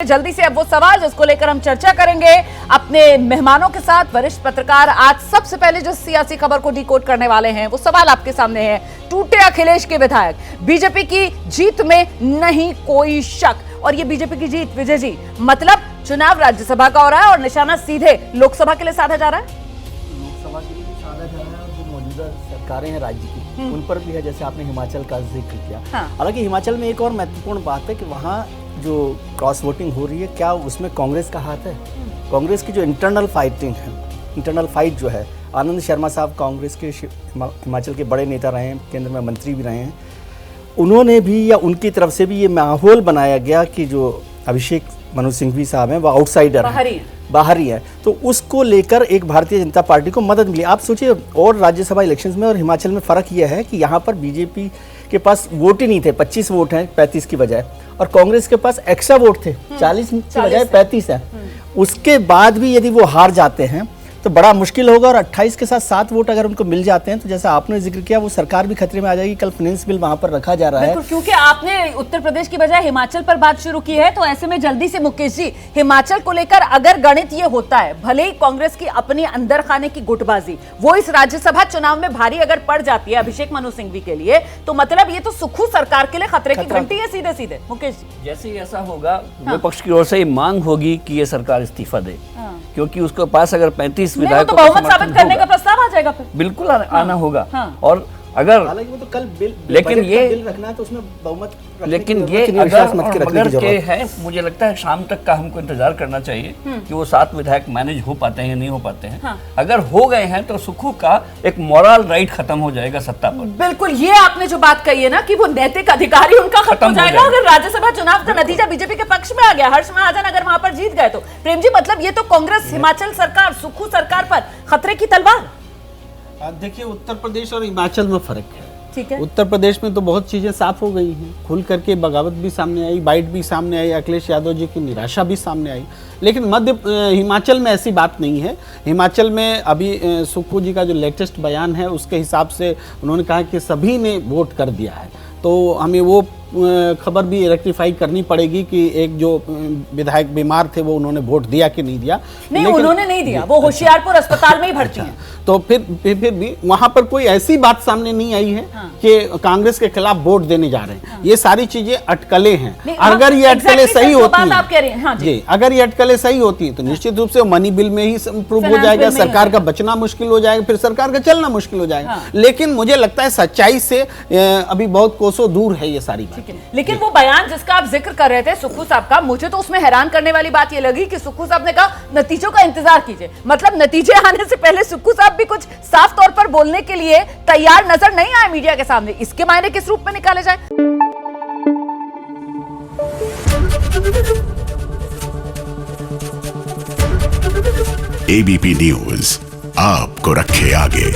जल्दी से अब वो सवाल जिसको लेकर हम चर्चा करेंगे अपने मेहमानों के साथ। वरिष्ठ पत्रकार आज सबसे पहले जो सियासी खबर को डिकोड करने वाले हैं, वो सवाल आपके सामने है। टूटे अखिलेश के विधायक, बीजेपी की जीत में नहीं कोई शक। और ये बीजेपी की जीत, विजय जी, मतलब चुनाव राज्यसभा का हो रहा है और निशाना सीधे लोकसभा के लिए साधा जा रहा है। लोकसभा के लिए भी साधा जा रहा है और जो मौजूदा सरकारें हैं राज्य की, उन पर भी है। जैसे आपने हिमाचल का जिक्र किया, हालांकि हिमाचल में एक और महत्वपूर्ण बात है कि वहाँ जो क्रॉस वोटिंग हो रही है, क्या उसमें कांग्रेस का हाथ है? कांग्रेस की जो इंटरनल फाइटिंग है, इंटरनल फाइट जो है, आनंद शर्मा साहब कांग्रेस के हिमाचल के बड़े नेता रहे हैं, केंद्र में मंत्री भी रहे हैं, उन्होंने भी या उनकी तरफ से भी ये माहौल बनाया गया कि जो अभिषेक मनु सिंघवी साहब हैं वो आउटसाइडर बाहरी है, तो उसको लेकर एक भारतीय जनता पार्टी को मदद मिली। आप सोचिए, और राज्यसभा इलेक्शंस में और हिमाचल में फ़र्क यह है कि यहाँ पर बीजेपी के पास वोट ही नहीं थे, 25 वोट हैं 35 की बजाय, और कांग्रेस के पास एक्स्ट्रा वोट थे, 40 की बजाय 35 है। उसके बाद भी यदि वो हार जाते हैं तो बड़ा मुश्किल होगा, और 28 के साथ 7 वोट अगर उनको मिल जाते हैं तो जैसा आपने जिक्र किया, वो सरकार भी खतरे में आ जाएगी। कल फाइनेंस बिल वहां पर रखा जा रहा है। क्योंकि आपने उत्तर प्रदेश की बजाय हिमाचल पर बात शुरू की है, तो ऐसे में जल्दी से मुकेश जी, हिमाचल को लेकर अगर गणित ये होता है, भले ही कांग्रेस की अपनी अंदर खाने की गुटबाजी वो इस राज्यसभा चुनाव में भारी अगर पड़ जाती है अभिषेक मनु सिंघवी के लिए, तो मतलब ये तो सुक्खू सरकार के लिए खतरे की घंटी है सीधे सीधे। मुकेश जी, जैसे ही ऐसा होगा, विपक्ष की ओर से मांग होगी कि ये सरकार इस्तीफा दे, क्योंकि उसके पास अगर 35 विधायकों तो बहुमत साबित करने का प्रस्ताव आ जाएगा, फिर बिल्कुल आना होगा। और अगर हालांकि वो तो कल बिल, लेकिन ये बिल रखना है तो उसमें बहुमत, लेकिन ये अगर के है, मुझे लगता है शाम तक का हमको इंतजार करना चाहिए कि वो 7 विधायक मैनेज हो पाते हैं या नहीं हो पाते हैं। अगर हो गए हैं तो सुक्खू का एक मोरल राइट खत्म हो जाएगा सत्ता पर। बिल्कुल, ये आपने जो बात कही है ना कि वो नैतिक अधिकारी उनका खत्म हो जाएगा अगर राज्यसभा चुनाव का नतीजा बीजेपी के पक्ष में आ गया। हर्ष महाजन अगर वहां पर जीत गए तो प्रेम जी, मतलब ये तो कांग्रेस, हिमाचल सरकार, सुक्खू सरकार पर खतरे की तलवार। देखिए, उत्तर प्रदेश और हिमाचल में फर्क है। ठीक है, उत्तर प्रदेश में तो बहुत चीजें साफ हो गई हैं, खुल करके बगावत भी सामने आई, बाइट भी सामने आई, अखिलेश यादव जी की निराशा भी सामने आई। लेकिन हिमाचल में ऐसी बात नहीं है। हिमाचल में अभी सुक्खू जी का जो लेटेस्ट बयान है, उसके हिसाब से उन्होंने कहा कि सभी ने वोट कर दिया है, तो हमें वो खबर भी रेक्टिफाई करनी पड़ेगी कि एक जो विधायक बीमार थे वो उन्होंने वोट दिया कि नहीं दिया। नहीं, उन्होंने नहीं दिया, वो होशियारपुर अस्पताल में ही भर्ती हैं। तो फिर भी वहां पर कोई ऐसी बात सामने नहीं आई है कि कांग्रेस के खिलाफ वोट देने जा रहे हैं। ये सारी चीजें अटकलें हैं। अगर ये अटकलें सही होती हैं जी, अगर ये अटकलें सही होती हैं तो निश्चित रूप से मनी बिल में ही प्रूव हो जाएगा, सरकार का बचना मुश्किल हो जाएगा, फिर सरकार का चलना मुश्किल हो जाएगा। लेकिन मुझे लगता है सच्चाई से अभी बहुत कोसों दूर है ये सारी बात। लेकिन वो बयान जिसका आप जिक्र कर रहे थे सुक्खू साहब का, मुझे तो उसमें हैरान करने वाली बात ये लगी कि सुक्खू साहब ने कहा नतीजों का इंतजार कीजिए। मतलब नतीजे आने से पहले सुक्खू साहब भी कुछ साफ तौर पर बोलने के लिए तैयार नजर नहीं आए मीडिया के सामने। इसके मायने किस रूप में निकाले जाए? एबीपी न्यूज आपको रखे आगे।